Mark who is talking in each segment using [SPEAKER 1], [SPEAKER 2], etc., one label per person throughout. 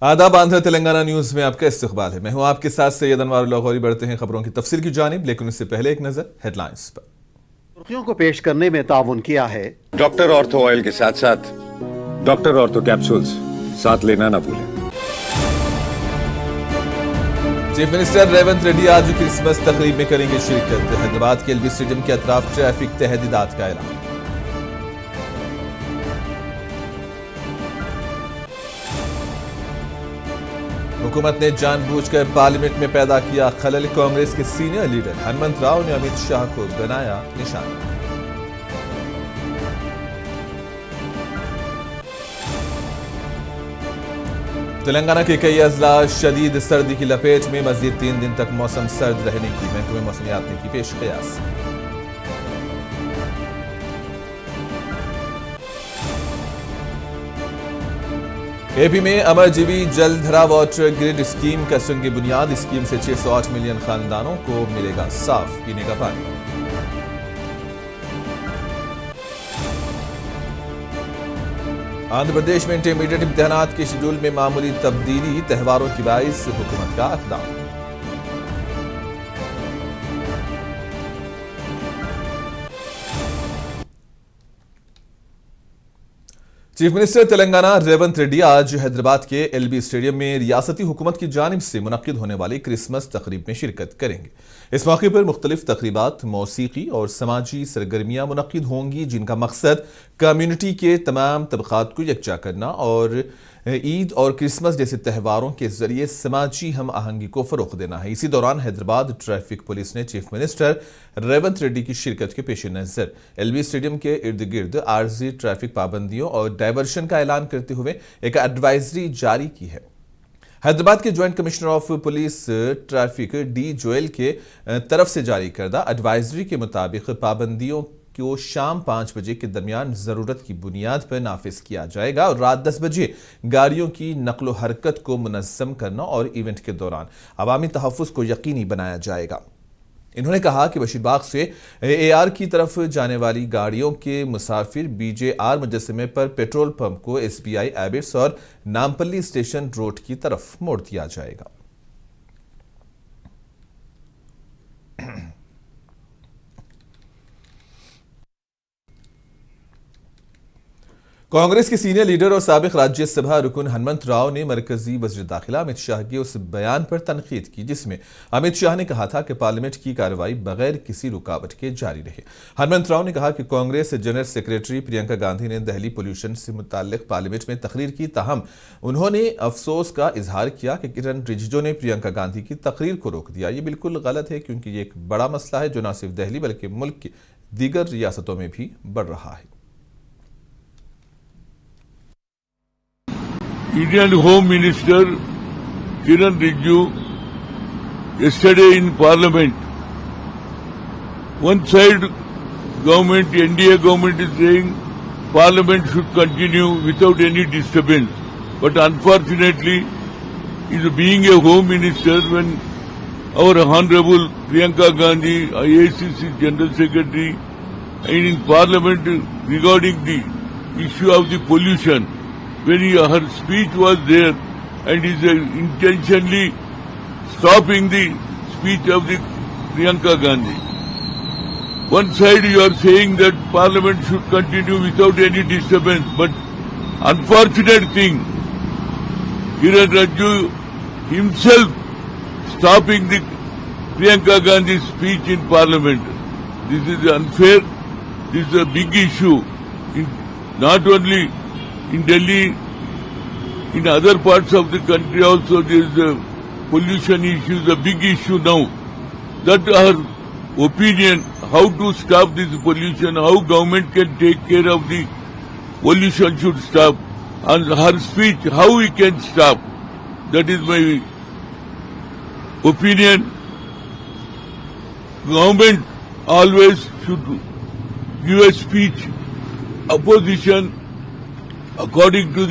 [SPEAKER 1] आदाब, आंध्र तेलंगाना न्यूज में आपका इस्तकबाल है। मैं हूं आपके साथ सैयद अनवर लाहौरी। बढ़ते हैं खबरों की तफसील की जानिब, लेकिन उससे पहले एक नजर हेडलाइंस पर।
[SPEAKER 2] सुर्खियों को पेश करने में ताउन किया है
[SPEAKER 3] डॉक्टर ऑर्थो ऑयल के साथ साथ
[SPEAKER 4] डॉक्टर ऑर्थो कैप्सूल्स साथ लेना ना भूलें।
[SPEAKER 1] चीफ मिनिस्टर रेवंत रेड्डी आज क्रिसमस तकरीब में करेंगे शिरकत। हैदराबाद के एलबी स्टेडियम के अतराफ ट्रैफिक तहदीदात का ऐलान। हुकूमत ने जानबूझकर पार्लियामेंट में पैदा किया खलल। कांग्रेस के सीनियर लीडर हनुमंत राव ने अमित शाह को बनाया निशाना। तेलंगाना के कई अजला शदीद सर्दी की लपेट में। मजीद 3 दिन तक मौसम सर्द रहने की महकमे मौसमियात ने की पेश कयास। एपी में अमरजीवी जलधरा वाटर ग्रिड स्कीम का सुंगी बुनियाद। स्कीम से 608 मिलियन खानदानों को मिलेगा साफ पीने का पानी। आंध्र प्रदेश में इंटरमीडिएट इम्तिहानात के शेड्यूल में मामूली तब्दीली। त्योहारों की बाइस हुकूमत का इक़दाम। चीफ मिनिस्टर तेलंगाना रेवंत रेड्डी आज हैदराबाद के एलबी स्टेडियम में रियासती हुकूमत की जानिब से मुनक्किद होने वाली क्रिसमस तकरीब में शिरकत करेंगे। इस मौके पर मुख्तलिफ तकरीबात, मौसीकी और समाजी सरगर्मियां मुनक्किद होंगी, जिनका मकसद कम्युनिटी के तमाम तबकात को यकजा करना और ईद और क्रिसमस जैसे त्योहारों के जरिए समाजी हम आहंगी को फरोग देना है। इसी दौरान हैदराबाद ट्रैफिक पुलिस ने चीफ मिनिस्टर रेवंत रेड्डी की शिरकत के पेश नजर एलबी स्टेडियम के इर्द गिर्द आर्जी ट्रैफिक पाबंदियों और डायवर्शन का ऐलान करते हुए एक एडवाइजरी जारी की है। हैदराबाद के joint commissioner of police traffic D Joel के तरफ से जारी करदा एडवाइजरी के मुताबिक पाबंदियों को शाम 5 बजे के दरमियान जरूरत की बुनियाद पर नाफिज किया जाएगा और रात 10 बजे गाड़ियों की नकलो हरकत को मुनज़्ज़म करना और इवेंट के दौरान अवामी तहफ़्फ़ुज़ को यकीनी बनाया जाएगा। इन्होंने कहा कि बशीरबाग से एआर की तरफ जाने वाली गाड़ियों के मुसाफिर बीजेआर मुजस्समे पर पेट्रोल पंप को एसबीआई एबिट्स और नामपल्ली स्टेशन रोड की तरफ मोड़ दिया जाएगा। कांग्रेस के सीनियर लीडर और साबिक राज्यसभा रुकन हनुमंत राव ने मरकजी वज़ीर दाखिला अमित शाह के उस बयान पर तनकीद की जिसमें अमित शाह ने कहा था कि पार्लियामेंट की कार्रवाई बगैर किसी रुकावट के जारी रहे। हनुमंत राव ने कहा कि कांग्रेस जनरल सेक्रेटरी प्रियंका गांधी ने दिल्ली पोल्यूशन से मुताल्लिक पार्लियामेंट में तकरीर की, ताहम उन्होंने अफसोस का इजहार किया कि किरण रिजिजू ने प्रियंका गांधी की तकरीर को रोक दिया। ये बिल्कुल गलत है, क्योंकि ये एक बड़ा मसला है जो न सिर्फ दिल्ली बल्कि मुल्क की दीगर रियासतों में भी बढ़ रहा है।
[SPEAKER 5] Indian Home Minister Kiran Rijiju yesterday in Parliament, one side government, NDA government is saying Parliament should continue without any disturbance, but unfortunately, being a Home Minister, when our Honorable Priyanka Gandhi, IACC General Secretary, and in Parliament regarding the issue of the pollution, when her speech was there and is intentionally stopping the speech of the Priyanka Gandhi. One side you are saying that Parliament should continue without any disturbance, but unfortunate thing, Kiran Rijiju himself stopping the Priyanka Gandhi's speech in Parliament. This is unfair. This is a big issue. Not only in Delhi, in other parts of the country also there is a pollution issue, a big issue now. That our opinion, how to stop this pollution, how government can take care of the pollution should stop. And her speech, how we can stop. That is my opinion. Government always should give a speech. Opposition, according to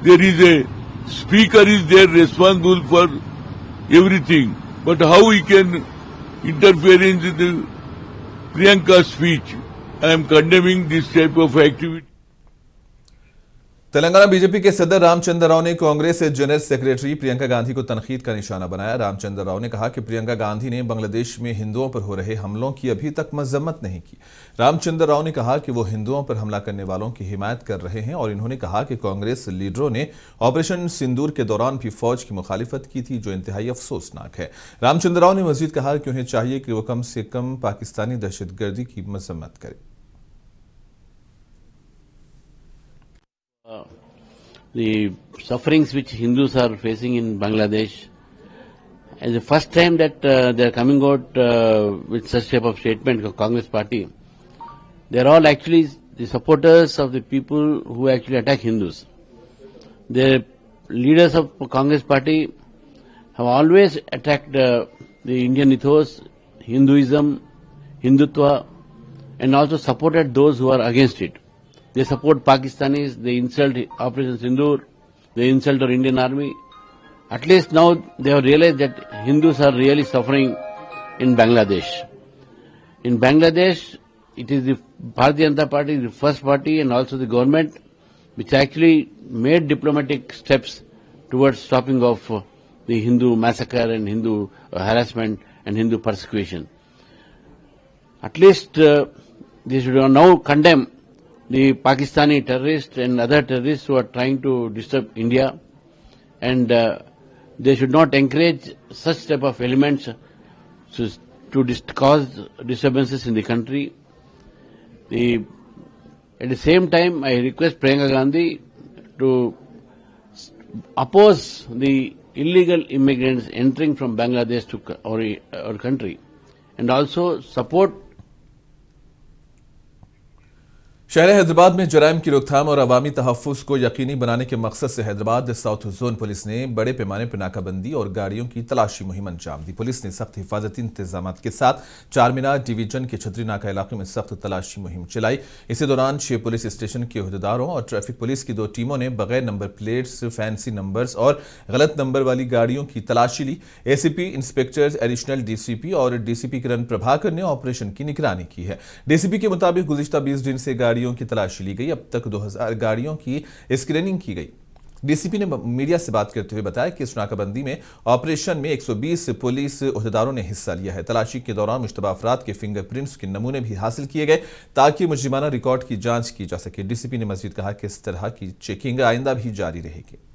[SPEAKER 5] there is a speaker is there responsible for everything. But how we can interfere in the Priyanka's speech? I am condemning this type of activity.
[SPEAKER 1] Telangana BJP के सदर रामचंद्र राव ने Congress general secretary Priyanka Gandhi को तनकीद का निशाना बनाया। रामचंद्र राव ने कहा कि प्रियंका गांधी ने बांग्लादेश में हिंदुओं पर हो रहे हमलों की अभी तक मजम्मत नहीं की। रामचंद्र राव ने कहा कि वो हिंदुओं पर हमला करने वालों की हिमायत कर रहे हैं और इन्होंने कहा कि कांग्रेस लीडरों ने ऑपरेशन सिंदूर के दौरान भी फौज की मुखालिफत की थी, जो इंतहाई अफसोसनाक है। रामचंद्र राव ने मजीद कहा कि उन्हें चाहिए कि वो कम से कम पाकिस्तानी दहशतगर्दी की मजम्मत करें।
[SPEAKER 6] The sufferings which Hindus are facing in Bangladesh, and the first time that they are coming out with such type of statement of Congress party, they are all actually the supporters of the people who actually attack Hindus. The leaders of Congress party have always attacked the Indian ethos, Hinduism, Hindutva, and also supported those who are against it. They support Pakistanis, they insult Operation Sindoor, they insult our Indian army. At least now they have realized that Hindus are really suffering in Bangladesh. In Bangladesh, it is the Bharatiya Janata Party, the first party, and also the government, which actually made diplomatic steps towards stopping of the Hindu massacre and Hindu harassment and Hindu persecution. At least they should now condemn the Pakistani terrorists and other terrorists who are trying to disturb India, and they should not encourage such type of elements to cause disturbances in the country. At the same time, I request Priyanka Gandhi to oppose the illegal immigrants entering from Bangladesh to our country, and also support
[SPEAKER 1] शहर हैदराबाद में जराइम की रोकथाम और अवामी तहफ़्फ़ुज़ को यकीनी बनाने के मकसद से हैदराबाद साउथ जोन पुलिस ने बड़े पैमाने पर नाकाबंदी और गाड़ियों की तलाशी मुहिम अंजाम दी। पुलिस ने सख्त हिफाजती इंतजाम के साथ चारमीनार डिवीजन के छतरी नाका इलाके में सख्त तलाशी मुहिम चलाई। इसी दौरान 6 पुलिस स्टेशन के अहदेदारों और ट्रैफिक पुलिस की 2 टीमों ने बगैर नंबर प्लेट्स, फैंसी नंबर्स और गलत नंबर वाली गाड़ियों की तलाशी ली। एसीपी इंस्पेक्टर एडिशनल डीसीपी और डीसीपी किरण प्रभाकर ने ऑपरेशन की निगरानी की है। डीसीपी के मुताबिक गुज़िश्ता 20 दिन से गाड़ियों की तलाशी ली गई। अब तक 2000 गाड़ियों की स्क्रीनिंग की गई। डीसीपी ने मीडिया से बात करते हुए बताया कि इस नाकाबंदी में ऑपरेशन में 120 पुलिस अहदेदारों ने हिस्सा लिया है। तलाशी के दौरान मुश्तबा अफराद के फिंगरप्रिंट्स के नमूने भी हासिल किए गए ताकि मुजरिमाना रिकॉर्ड की जांच की जा सके। डीसीपी ने मजीद कहा कि इस तरह की चेकिंग आइंदा भी जारी रहेगी।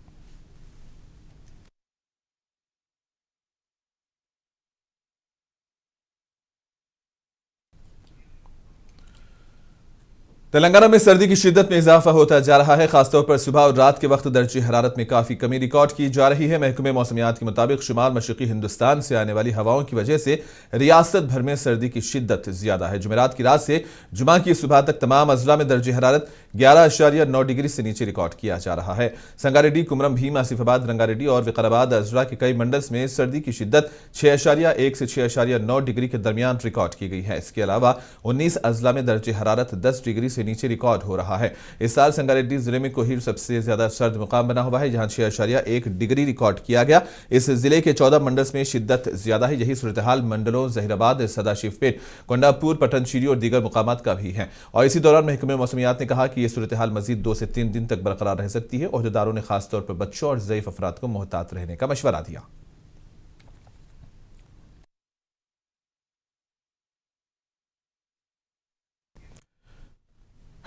[SPEAKER 1] तेलंगाना में सर्दी की शिद्दत में इजाफा होता जा रहा है। खासतौर पर सुबह और रात के वक्त दर्जे हरारत में काफी कमी रिकॉर्ड की जा रही है। महकमे मौसमियात के मुताबिक शुमाल मशरकी हिंदुस्तान से आने वाली हवाओं की वजह से रियासत भर में सर्दी की शिद्दत ज्यादा है। जुमेरात की रात से जुमा की सुबह तक तमाम अजला में दर्जे हरारत 11.9 डिग्री से नीचे रिकॉर्ड किया जा रहा है। संगारेड्डी, कुमरम भीम, आसिफाबाद, रंगारेड्डी और विकाराबाद अजला के कई मंडल्स में सर्दी की शिद्दत 6.1 से 6.9 डिग्री के दरमियान रिकॉर्ड की गई है। इसके अलावा 19 अजला में दर्जे हरारत 10 डिग्री से नीचे रिकॉर्ड हो रहा है। इस साल संगारेड्डी जिले में कोहिर सबसे ज्यादा सर्द मुकाम बना हुआ है, जहां 6.1 डिग्री रिकॉर्ड किया गया। इस जिले के 14 मंडल्स में शिद्दत ज्यादा है। यही सूरत-ए-हाल मंडलों जहीराबाद, सदाशिवपेट, कोंडापुर, पटनचीरी और दीगर मुकामात का भी है। और इसी दौरान महकमे मौसमियात ने कहा कि यह सूरत-ए-हाल मजीद 2 से 3 दिन तक बरकरार रह सकती है। ओहदेदारों ने खासतौर पर बच्चों और ज़ईफ अफराद को मोहतात रहने का मशवरा दिया।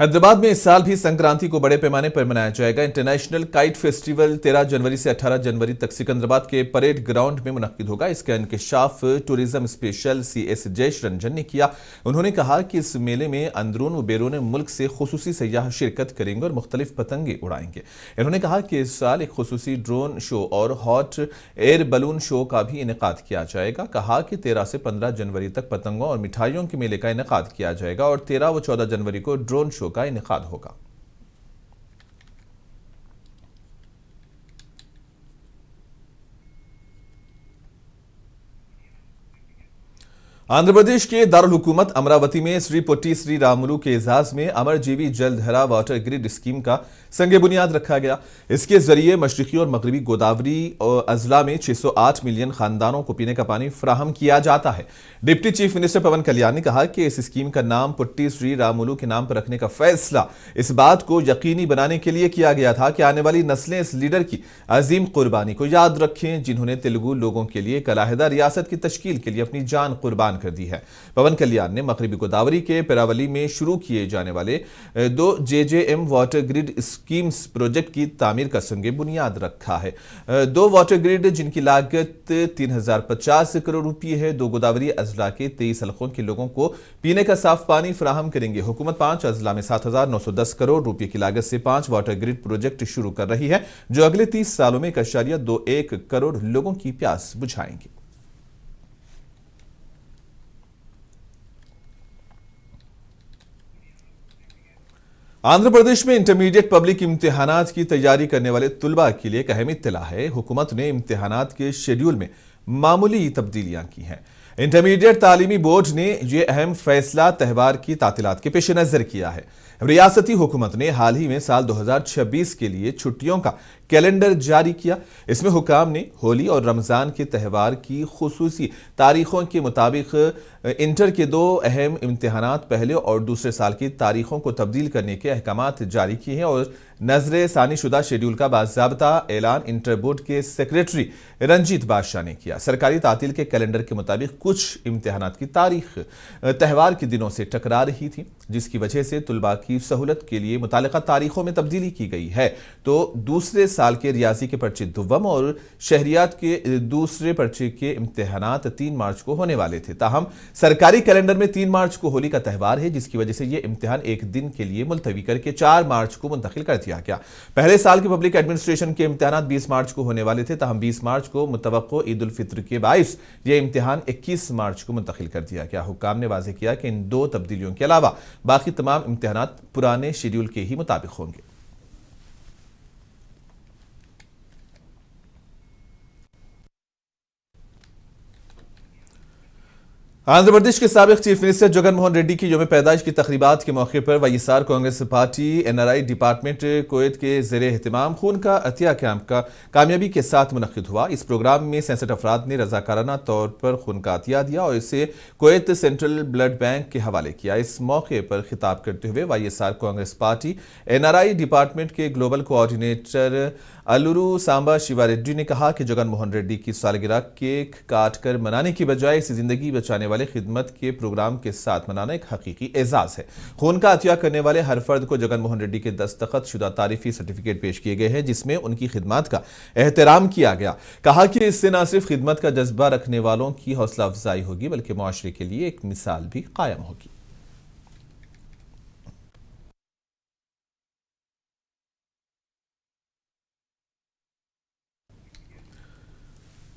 [SPEAKER 1] हैदराबाद में इस साल भी संक्रांति को बड़े पैमाने पर मनाया जाएगा। इंटरनेशनल काइट फेस्टिवल 13 जनवरी से 18 जनवरी तक सिकंदराबाद के परेड ग्राउंड में मुनक्किद होगा। इसका इंकशाफ tourism special CS Jayesh Ranjan ने किया। उन्होंने कहा कि इस मेले में अंदरून व बैरून मुल्क से खुसूसी सयाह शिरकत करेंगे और मुख्तलिफ पतंगे उड़ाएंगे। उन्होंने कहा कि इस साल एक खुसूसी ड्रोन शो और हॉट एयर बलून शो का भी इनेकाद किया जाएगा। कहा कि 13 से 15 जनवरी तक पतंगों और मिठाइयों के मेले का इनेकाद किया जाएगा और 13 व 14 जनवरी को ड्रोन शो का इनेकाद होगा। आंध्र प्रदेश के दारुल हुकूमत अमरावती में श्री पोट्टी श्री रामुलु के एजाज में अमरजीवी जलधारा वाटर ग्रिड स्कीम का संग बुनियाद रखा गया। इसके जरिए मशरकी और मगरबी गोदावरी और अजला में 608 मिलियन खानदानों को पीने का पानी फराहम किया जाता है। डिप्टी चीफ मिनिस्टर पवन कल्याण ने कहा कि इस स्कीम का नाम पोट्टी श्री रामुलु के नाम पर रखने का फैसला इस बात को यकीनी बनाने के लिए किया गया था कि आने वाली नस्लें इस लीडर की अजीम कुर्बानी को याद रखें, जिन्होंने तेलुगु लोगों के लिए एक अलहदा रियासत की तश्कील के लिए अपनी जान कुर्बान कर दी है। पवन कल्याण ने मगरबी गोदावरी के पेरावली में शुरू किए जाने वाले 2 JJM water grid schemes project की तामीर का संग बुनियाद रखा है। 2 वाटर ग्रिड जिनकी लागत 3050 करोड़ रुपए है, 2 गोदावरी अजला के 23 हलकों के लोगों को पीने का साफ पानी फराहम करेंगे। हुकूमत 5 अजला में 7910 करोड़ रुपए की लागत से 5 वाटर ग्रिड प्रोजेक्ट शुरू कर रही है, जो अगले 30 सालों में 1.21 करोड़ लोगों की प्यास बुझाएंगे। आंध्र प्रदेश में इंटरमीडिएट पब्लिक इम्तिहानात की तैयारी करने वाले तुलबा के लिए एक अहम इत्तला है। हुकूमत ने इम्तिहानात के शेड्यूल में मामूली तब्दीलियां की हैं। इंटरमीडिएट तालीमी बोर्ड ने यह अहम फैसला त्यौहार की तातीलात के पेश नजर किया है। रियासती हुकूमत ने हाल ही में साल 2026 के लिए छुट्टियों का कैलेंडर जारी किया। इसमें हुकाम ने होली और रमजान के त्यौहार की खुसूसी तारीखों के मुताबिक इंटर के 2 अहम इम्तिहानात पहले और दूसरे साल की तारीखों को तब्दील करने के अहकामात जारी किए हैं और नजर सानी शुदा शेड्यूल का बाज़ाब्ता ऐलान इंटर बोर्ड के सेक्रेटरी रंजीत बादशाह ने किया। सरकारी तातील के कैलेंडर के मुताबिक कुछ इम्तिहानात की तारीख त्यौहार के दिनों से टकरा रही थी, जिसकी वजह से तुलबा की सहूलत के लिए मुतालिका तारीखों में तब्दीली की गई है। तो दूसरे साल के रियाजी के पर्चे दुव्वम और शहरियात के दूसरे पर्चे के इम्तिहानात 3 मार्च को होने वाले थे। ताहम सरकारी कैलेंडर में 3 मार्च को होली का त्यौहार है, जिसकी वजह से यह इम्तिहान एक दिन के लिए मुलतवी करके 4 मार्च को मुंतकिल कर दिया गया। पहले साल के पब्लिक एडमिनिस्ट्रेशन के इम्तिहानात 20 मार्च को होने वाले थे, ताहम 20 मार्च को मुतवक्को ईद उल फित्र के बाइस यह इम्तिहान 21 मार्च को मुंतकिल कर दिया गया। हुक्काम ने वाज़ेह किया कि इन 2 तब्दीलियों के अलावा बाकी तमाम इम्तिहानात पुराने शेड्यूल के ही मुताबिक होंगे। आंध्र प्रदेश के साबिक चीफ मिनिस्टर जगन मोहन रेड्डी की यौम पैदाइश की तकरीबात के मौके पर YSR Congress party NRI department Kuwait के ज़ेरे एहतिमाम खून का अतिया कैंप का कामयाबी के साथ मुनक्किद हुआ। इस प्रोग्राम में 67 अफराद ने रजाकाराना तौर पर खून का अतिया दिया और इसे कुवैत सेंट्रल ब्लड बैंक के हवाले किया। इस मौके पर खिताब करते हुए YSR Congress party NRI department के ग्लोबल कोऑर्डिनेटर अलुरु सांबा शिवा रेड्डी ने कहा कि जगन मोहन रेड्डी की सालगिरह केक काट कर मनाने की बजाय इसे जिंदगी बचाने वाले खिदमत के प्रोग्राम के साथ मनाना एक हकीकी एजाज है। खून का अतिया करने वाले हर फर्द को जगन मोहन रेड्डी के दस्तखत शुदा तारीफी सर्टिफिकेट पेश किए गए हैं, जिसमें उनकी खिदमत का एहतराम किया गया। कहा कि इससे न सिर्फ खिदमत का जज्बा रखने वालों की हौसला अफजाई होगी, बल्कि मुआशरे के लिए एक मिसाल भी कायम होगी।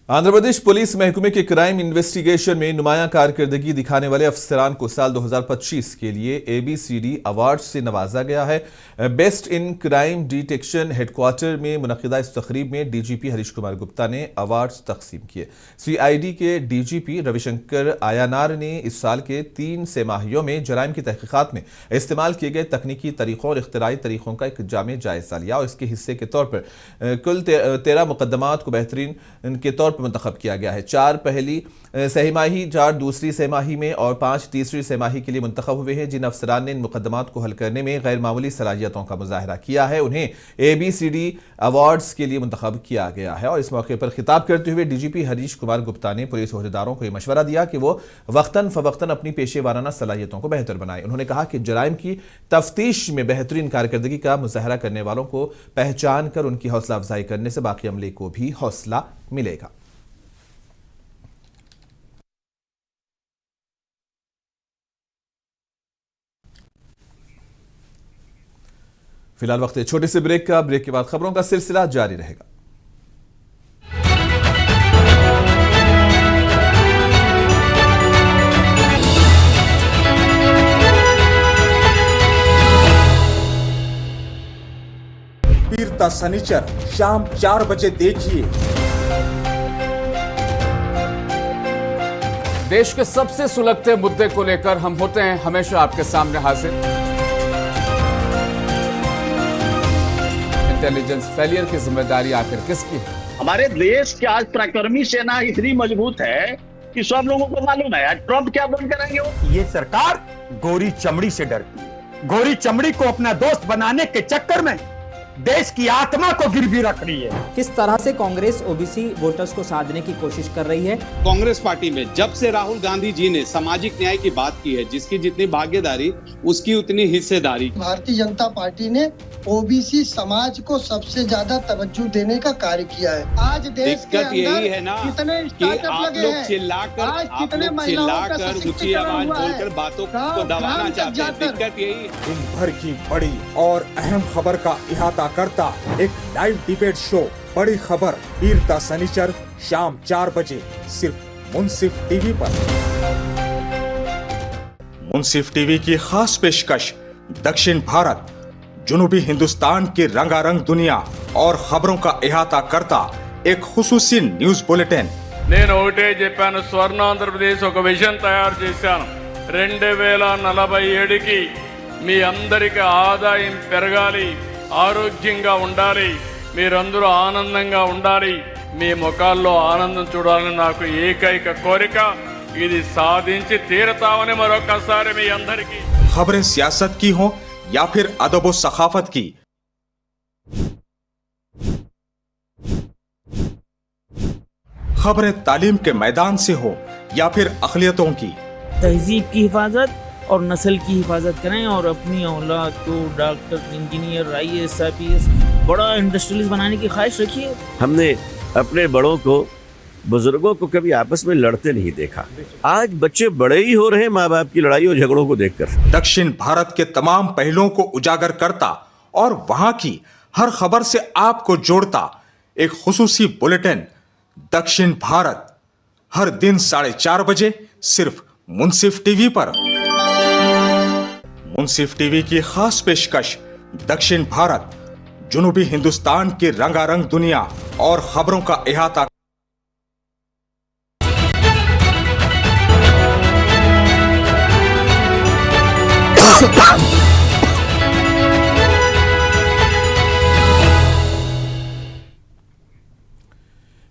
[SPEAKER 1] आंध्र प्रदेश पुलिस महकमे के क्राइम इन्वेस्टिगेशन में नुमायां कारकर्दगी दिखाने वाले अफसरान को साल 2025 के लिए ABCD अवार्ड से नवाजा गया है। Best in crime detection headquarter में मुनक्किदा इस तकरीब में DGP हरीश कुमार गुप्ता ने अवार्ड्स तकसीम किए। CID के DGP रविशंकर आयानार ने इस साल के 3 सेमाहियों में जराइम की तहकीकात में इस्तेमाल किए गए तकनीकी तरीकों और इख्तिराई तरीकों का एक जामे जायजा लिया और इसके हिस्से के तौर पर कुल 13 मुकदमात को बेहतरीन के तौर पर मुंतखब किया गया है। 4 पहली सहीमाही, 4 दूसरी सेमाही में और 5 तीसरी सेमाही के लिए मुंतखब हुए हैं। जिन अफसरान ने इन मुकदमात को हल करने में गैर मामूली सलाहियतों का मुजाहरा किया है, उन्हें ABCD अवार्ड्स के लिए मुंतखब किया गया है। और इस मौके पर खिताब करते हुए DGP हरीश कुमार गुप्ता ने पुलिस ओहदेदारों को यह मशवरा दिया कि वो वक्तन फवक्तन अपनी पेशेवाराना सलाहियतों को बेहतर बनाएं। उन्होंने कहा कि जराइम की तफ्तीश में बेहतरीन कारकर्दगी का मुजाहरा करने वालों को पहचान कर उनकी हौसला अफजाई करने से बाकी अमले को भी हौसला मिलेगा। फिलहाल वक्त है छोटे से ब्रेक का। ब्रेक के बाद खबरों का सिलसिला जारी रहेगा।
[SPEAKER 7] पीरता शनिचर शाम 4 बजे देखिए
[SPEAKER 8] देश के सबसे सुलगते मुद्दे को लेकर हम होते हैं हमेशा आपके सामने हाजिर। इंटेलिजेंस फेलियर की जिम्मेदारी आखिर किसकी है?
[SPEAKER 9] हमारे देश की आज पराक्रमी सेना इतनी मजबूत है कि सब लोगों को मालूम है ट्रम्प क्या बंद कराएंगे वो।
[SPEAKER 7] ये सरकार गोरी चमड़ी से डरती है। गोरी चमड़ी को अपना दोस्त बनाने के चक्कर में देश की आत्मा को गिरवी रख रही है।
[SPEAKER 10] किस तरह से कांग्रेस ओबीसी वोटर्स को साधने की कोशिश कर रही है?
[SPEAKER 11] कांग्रेस पार्टी में जब से राहुल गांधी जी ने सामाजिक न्याय की बात की है, जिसकी जितनी भागीदारी उसकी उतनी हिस्सेदारी।
[SPEAKER 12] भारतीय जनता पार्टी ने ओबीसी समाज को सबसे ज्यादा तवज्जो देने का कार्य किया है। आज देश के अंदर
[SPEAKER 11] यही है ना
[SPEAKER 12] कितने
[SPEAKER 11] कि आप लोग चिल्लाकर ऊंची आवाज बोलकर बातों को दबाना चाहते हैं। दिक्कत यही है।
[SPEAKER 7] दिन भर की बड़ी और अहम खबर का इहाता करता एक लाइव डिबेट शो बड़ी खबर वीरता शनिचर शाम 4 बजे सिर्फ मुंसिफ टीवी पर। मुंसिफ टीवी की खास पेशकश दक्षिण भारत, जुनूबी हिंदुस्तान की रंगारंग दुनिया और खबरों का इहाता करता एक खुसूसी न्यूज बुलेटिन।
[SPEAKER 13] నేను ఒకటే చెప్పాను, స్వర్ణాంధ్రప్రదేశ్ ఒక విజన్ తయారు చేశాను। 2047కి మీ అందరికి ఆదాయం పెరగాలి, ఆరోగ్యంగా ఉండాలి, మీరందరూ ఆనందంగా ఉండాలి, మీ ముఖాల్లో ఆనందం చూడాలని నాకు ఏకైక కోరిక। ఇది సాధించి తీరతామని మరొకసారి మీ అందరికీ।
[SPEAKER 7] खबरें सियासत की हो या फिर अदब व सखाफत की, खबरें तालीम के मैदान से हो या फिर अक़लियतों की,
[SPEAKER 14] तहजीब की हिफाजत और नस्ल की हिफाजत करें और अपनी औलाद को डॉक्टर, इंजीनियर, IAS, IPS बड़ा इंडस्ट्रियलिस्ट बनाने की ख्वाहिश रखी है।
[SPEAKER 15] हमने अपने बड़ों को, बुजुर्गों को कभी आपस में लड़ते नहीं देखा। आज बच्चे बड़े ही हो रहे हैं माँ बाप की लड़ाई और झगड़ों को देखकर।
[SPEAKER 7] दक्षिण भारत के तमाम पहलुओं को उजागर करता और वहां की हर खबर से आपको जोड़ता एक खुसूसी बुलेटिन दक्षिण भारत, हर दिन 4:30 बजे सिर्फ मुंसिफ टीवी पर। मुंसिफ टीवी की खास पेशकश दक्षिण भारत, जुनूबी हिंदुस्तान की रंगारंग दुनिया और खबरों का इहाता।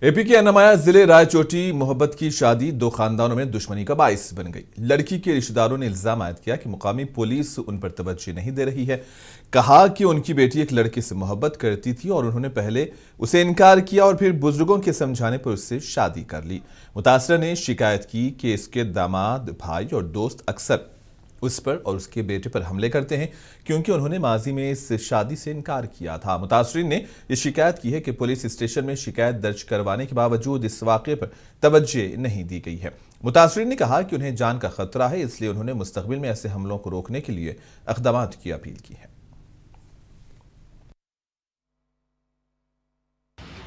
[SPEAKER 1] एपी के अनामाया जिले रायचोटी मोहब्बत की शादी 2 खानदानों में दुश्मनी का बाइस बन गई। लड़की के रिश्तेदारों ने इल्जाम आयद किया कि मुकामी पुलिस उन पर तवज्जो नहीं दे रही है। कहा कि उनकी बेटी एक लड़के से मोहब्बत करती थी और उन्होंने पहले उसे इनकार किया और फिर बुजुर्गों के समझाने पर उससे शादी कर ली। मुतासरा ने शिकायत की कि इसके दामाद, भाई और दोस्त अक्सर उस पर और उसके बेटे पर हमले करते हैं क्योंकि उन्होंने माजी में इस शादी से इनकार किया था। मुतासरीन ने ये शिकायत की है कि पुलिस स्टेशन में शिकायत दर्ज करवाने के बावजूद इस वाक़े पर तवज्जो नहीं दी गई है। मुतासरीन ने कहा कि उन्हें जान का खतरा है, इसलिए उन्होंने मुस्तकबिल में ऐसे हमलों को रोकने के लिए इक़दाम की अपील की है।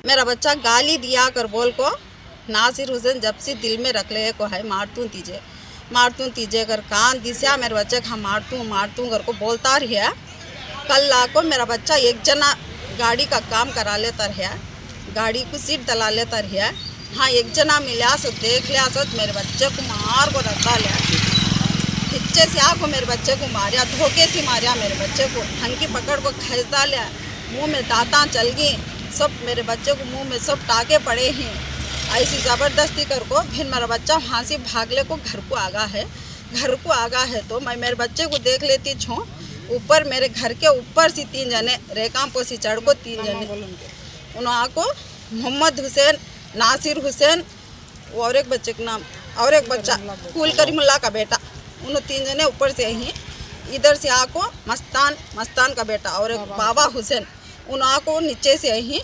[SPEAKER 16] मेरा बच्चा गाली दिया कर बोल को नासिर हुसैन जब से दिल में रख ले को है मारतू तीजे कर कान दिशा मेरे बच्चे का मारतू कर को बोलता रहा। कल ला को मेरा बच्चा एक जना गाड़ी का काम करा लेता रहा, गाड़ी को सीट दला लेता रहा। हाँ, एक जना मिला सो देख लिया सो मेरे बच्चे को मार को रखा लिया, हिच्चे से आको मेरे बच्चे को मारिया, धोखे से मारिया मेरे बच्चे को, हंकी पकड़ को खींचता लिया, मुँह में दांता चल गई, सब मेरे बच्चे को मुँह में सब टाके पड़े हैं। ऐसी ज़बरदस्ती कर को फिर मेरा बच्चा वहाँ से भागले को घर को आगा है तो मैं मेरे बच्चे को देख लेती छूँ। ऊपर मेरे घर के ऊपर से 3 जने रेकाम पोसी चढ़ को 3 जने उन्होंने को मोहम्मद हुसैन, नासिर हुसैन और एक बच्चे का नाम और एक बच्चा कुल करीमुल्ला का बेटा, उन 3 जने ऊपर से ही इधर से आको मस्तान का बेटा और एक बाबा हुसैन, उन आको नीचे से ही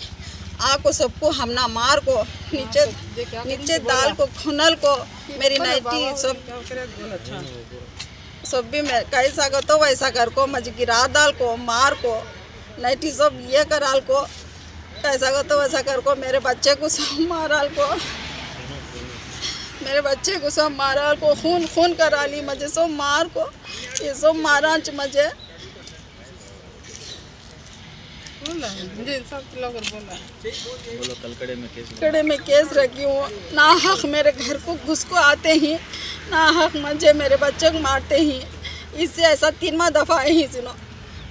[SPEAKER 16] आको सबको हमना मार को नीचे दाल को खुनल को मेरी नाइटी सब भी मैं कैसा कर तो वैसा कर को मज गिरा दाल को मार को नाइटी सब ये कराल को कैसा कर तो वैसा कर को मेरे बच्चे को सब माराल को खून करा ली मजे सब मार को ये सब मारा मजे बोला है, मुझे इंसाफ दिलाकर बोला है। बोलो कल कड़े में केस रखी हूँ। ना हक मेरे घर को घुस को आते ही, ना हक मुझे मेरे बच्चे को मारते ही। इससे ऐसा 3वां दफा ही सुनो।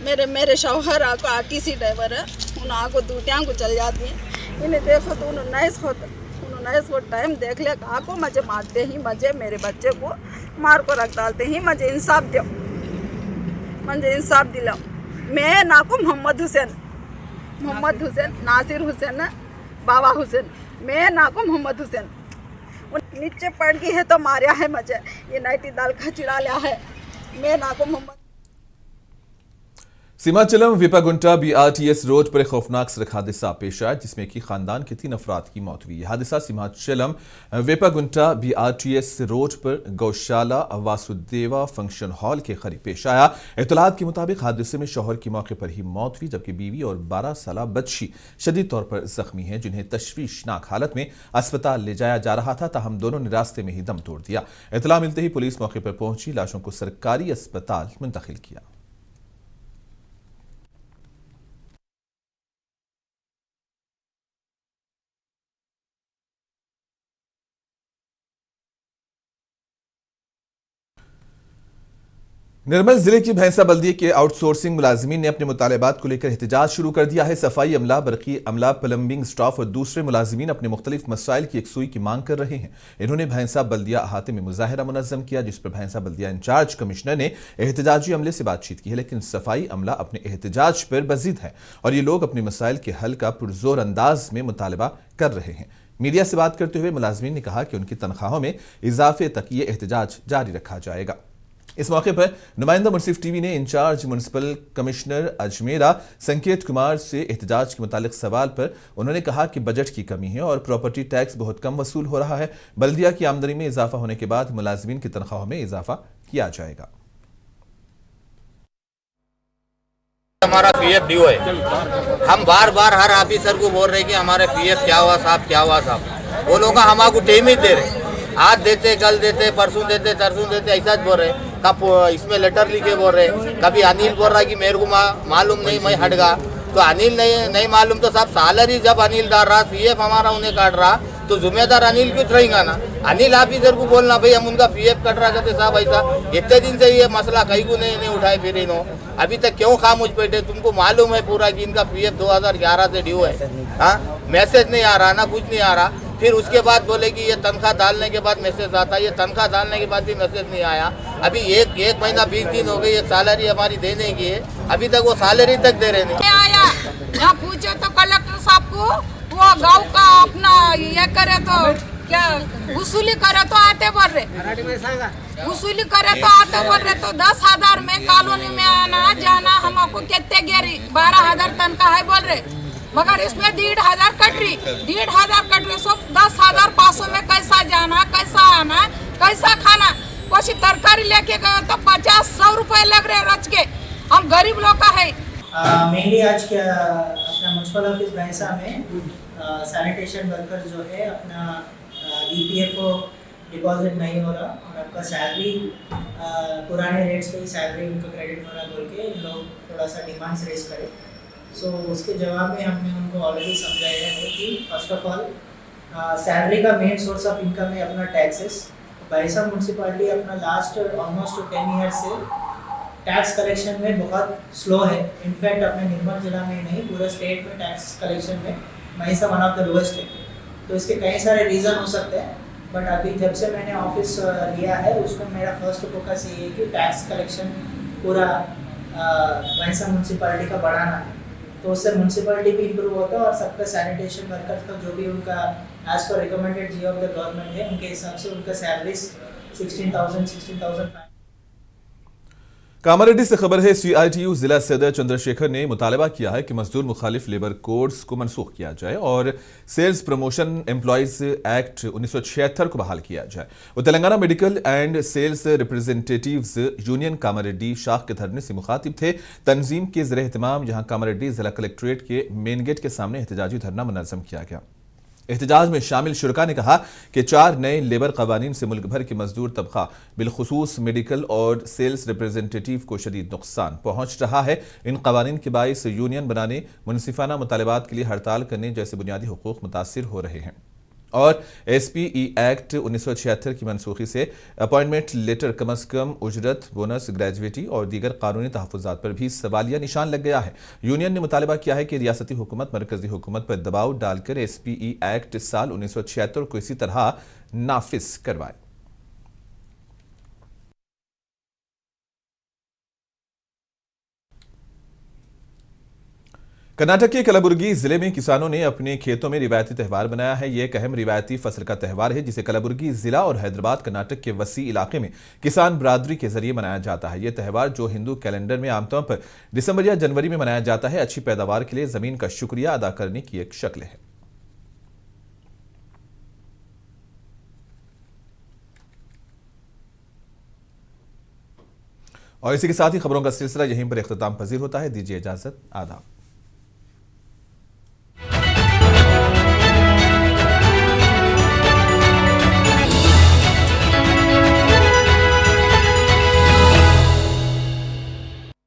[SPEAKER 16] मेरे शौहर आको आरटीसी ड्राइवर है, उन आको दूटियाँ को चल जाती हैं। इन्हें देखो तो उन्होंने वो टाइम देख लिया, आको मुझे मारते ही, मुझे मेरे बच्चे को मार को रख डालते ही। मुझे इंसाफ दो, मुझे इंसाफ दिलाओ। मैं नाको मोहम्मद हुसैन, नासिर हुसैन, बाबा हुसैन, मैं नाको मोहम्मद हुसैन। नीचे पड़ गई है तो मारा है मुझे, ये नाइटी दाल का चिड़ा लिया है। मैं नाको मोहम्मद।
[SPEAKER 1] सीमाचलम वेपागुंटा BRTS रोड पर एक खौफनाक सड़क हादसा पेश आया जिसमें कि खानदान के 3 अफराद की मौत हुई। यह हादसा सीमाचलम वेपागुंटा BRTS रोड पर गौशाला वासुदेवा फंक्शन हॉल के करीब पेश आया। इत्तलात के मुताबिक हादसे में शौहर की मौके पर ही मौत हुई, जबकि बीवी और 12 साला बच्ची शदीद तौर पर जख्मी है, जिन्हें तशवीशनाक हालत में अस्पताल ले जाया जा रहा था, ताहम दोनों ने रास्ते में ही दम तोड़ दिया। इत्तला मिलते ही पुलिस मौके पर पहुंची, लाशों को सरकारी अस्पताल मुंतकिल किया। निर्मल जिले की भैंसा बल्दिया के आउटसोर्सिंग मुलाजिमीन ने अपने मुतालबात को लेकर एहतजाज शुरू कर दिया है। सफाई अमला, बरकी अमला, प्लम्बिंग स्टाफ और दूसरे मुलाजिमीन अपने मुख्तलिफ मसाइल की यकसुई की मांग कर रहे हैं। इन्होंने भैंसा बल्दिया अहाते में मुजाहिरा मुनज़्ज़म किया, जिस पर भैंसा बल्दिया इंचार्ज कमिश्नर ने एहतजाजी अमले से बातचीत की है, लेकिन सफाई अमला अपने एहतजाज पर बज़िद है और ये लोग अपने मसाइल के हल का पुरजोर अंदाज में मुतालबा कर रहे हैं। मीडिया से बात करते हुए मुलाजिमीन ने कहा कि उनकी तनख्वाहों में इजाफे तक ये एहतजाज जारी रखा जाएगा। इस मौके पर नुमाइंदा मुनसिफ टीवी ने इंचार्ज म्युनिसिपल कमिश्नर अजमेरा संकेत कुमार से एहतजाज के मुतालिक सवाल पर उन्होंने कहा कि बजट की कमी है और प्रॉपर्टी टैक्स बहुत कम वसूल हो रहा है। बल्दिया की आमदनी में इजाफा होने के बाद मुलाजिमीन की तनख्वाहों में इजाफा किया जाएगा।
[SPEAKER 17] हमारा PF ड्यू है। हम बार बार हर ऑफिसर को बोल रहे कि हमारे PF क्या हुआ साहब, क्या हुआ साहब। वो लोग हमारे को टाइम ही दे रहे, आज देते, कल देते, परसों देते, तरसों देते, ऐसा बोल रहे। कब इसमें लेटर लिखे बोल रहे, कभी अनिल बोल रहा है कि मेरे को मालूम नहीं, मैं हट गया। तो अनिल नहीं मालूम तो साहब सैलरी जब अनिल डाल रहा, PF हमारा उन्हें काट रहा, तो जिम्मेदार अनिल क्यों रहेगा ना। अनिल ऑफिसर को बोलना भाई हम उनका PF कट रहा करते साहब ऐसा। इतने दिन से ये मसला कहीं को नहीं उठाए फिर इन्हों अभी तक क्यों खामोश बैठे। तुमको मालूम है पूरा कि इनका PF 2011 से ड्यू है। हाँ, मैसेज नहीं आ रहा ना, कुछ नहीं आ रहा। फिर उसके बाद बोले कि ये तनख्वाह डालने के बाद मैसेज आता है, ये तनख्वाह डालने के बाद भी मैसेज नहीं आया। अभी एक महीना 20 दिन हो गई, ये सैलरी हमारी देने की है, अभी तक वो सैलरी तक दे रहे नहीं
[SPEAKER 16] आया। यहाँ पूछे तो कलेक्टर साहब को, वो गांव का अपना ये करे तो क्या वसूली करे तो आते बोल रहे, वसूली करे तो आते बोल रहे। तो 10,000 में कॉलोनी में आना जाना हमको कितने गेरी 12,000 तनख्वाह है बोल रहे, मगर इसमें 1,500 कट रही, 1,500 कट रही। सब 10,500 में कैसा जाना, कैसा आना, कैसा खाना। कुछ तरकारी लेके गए तो 50-100 रुपए लग रहे रच के। हम गरीब लोग का है।
[SPEAKER 18] मेनली आज क्या अपना म्यूनसिपल ऑफिस भैंसा में सैनिटेशन वर्कर जो है अपना EPFO डिपॉजिट नहीं हो रहा और आपका सैलरी पुराने रेट्स पे ही सैलरी उनको क्रेडिट हो रहा बोल के इन लोग थोड़ा सा डिमांड्स रेज करें। सो उसके जवाब में हमने उनको ऑलरेडी समझाया है कि फर्स्ट ऑफ ऑल सैलरी का मेन सोर्स ऑफ इनकम है अपना टैक्सेस। भैंसा म्यूनसिपालिटी अपना लास्ट ऑलमोस्ट 10 ईयर्स से टैक्स कलेक्शन में बहुत स्लो है। इनफैक्ट अपने निर्मल जिला में नहीं पूरे स्टेट में टैक्स कलेक्शन में भैंसा वन ऑफ द लोएस्ट है। तो इसके कई सारे रीज़न हो सकते हैं, बट अभी जब से मैंने ऑफिस लिया है उसमें मेरा फर्स्ट फोकस ये है कि टैक्स कलेक्शन पूरा भैंसा म्यूनसिपालिटी का बढ़ाना है। तो उससे म्यूनसिपालिटी भी इम्प्रूव होता है और सबका सैनिटेशन वर्कर्स का जो भी उनका एज पर रिकमेंडेड जी ऑफ द गवर्नमेंट है उनके हिसाब से उनका सैलरीज 16,000
[SPEAKER 1] कामारेड्डी से खबर है, CITU जिला सदर चंद्रशेखर ने मुतालबा किया है कि मजदूर मुखालिफ लेबर कोड्स को मनसूख किया जाए और सेल्स प्रमोशन एम्प्लॉयज एक्ट 1976 को बहाल किया जाए। वो Telangana medical and sales representatives union Kamareddy शाख के धरने से मुखातिब थे। तंजीम के ज़रिए एहतमाम यहाँ कामारेड्डी जिला कलेक्ट्रेट के मेन गेट के सामने एहतजाजी धरना मुनज़्ज़म किया गया। एहतजाज में शामिल शुरका ने कहा कि 4 नए लेबर कवानीन से मुल्क भर के मजदूर तबका बिलखुसूस मेडिकल और सेल्स रिप्रेजेंटेटिव को शदीद नुकसान पहुंच रहा है। इन कवानीन के बाइस यूनियन बनाने, मुनसिफाना मुतालबात के लिए हड़ताल करने जैसे बुनियादी हुकूक मुतासिर हो रहे हैं और SPE एक्ट 1976 की मनसूखी से अपॉइंटमेंट लेटर, कम अज कम उजरत, बोनस, ग्रेजुएटी और दीगर कानूनी तहफ़्फ़ुज़ात पर भी सवालिया निशान लग गया है। यूनियन ने मुतालबा किया है कि रियासती हुकूमत मरकजी हुकूमत पर दबाव डालकर SPE एक्ट साल 1976 को इसी तरह नाफिज करवाए। कर्नाटक के कलबुर्गी जिले में किसानों ने अपने खेतों में रिवायती त्यौहार बनाया है। यह एक अहम रिवायती फसल का त्यौहार है जिसे कलबुर्गी जिला और हैदराबाद कर्नाटक के वसी इलाके में किसान बरादरी के जरिए मनाया जाता है। यह त्यौहार जो हिंदू कैलेंडर में आमतौर पर दिसंबर या जनवरी में मनाया जाता है, अच्छी पैदावार के लिए जमीन का शुक्रिया अदा करने की एक शक्ल है। और इसी के साथ ही खबरों का सिलसिला यहीं पर इख्तिताम पजीर होता है। दीजिए इजाजत, आदाब।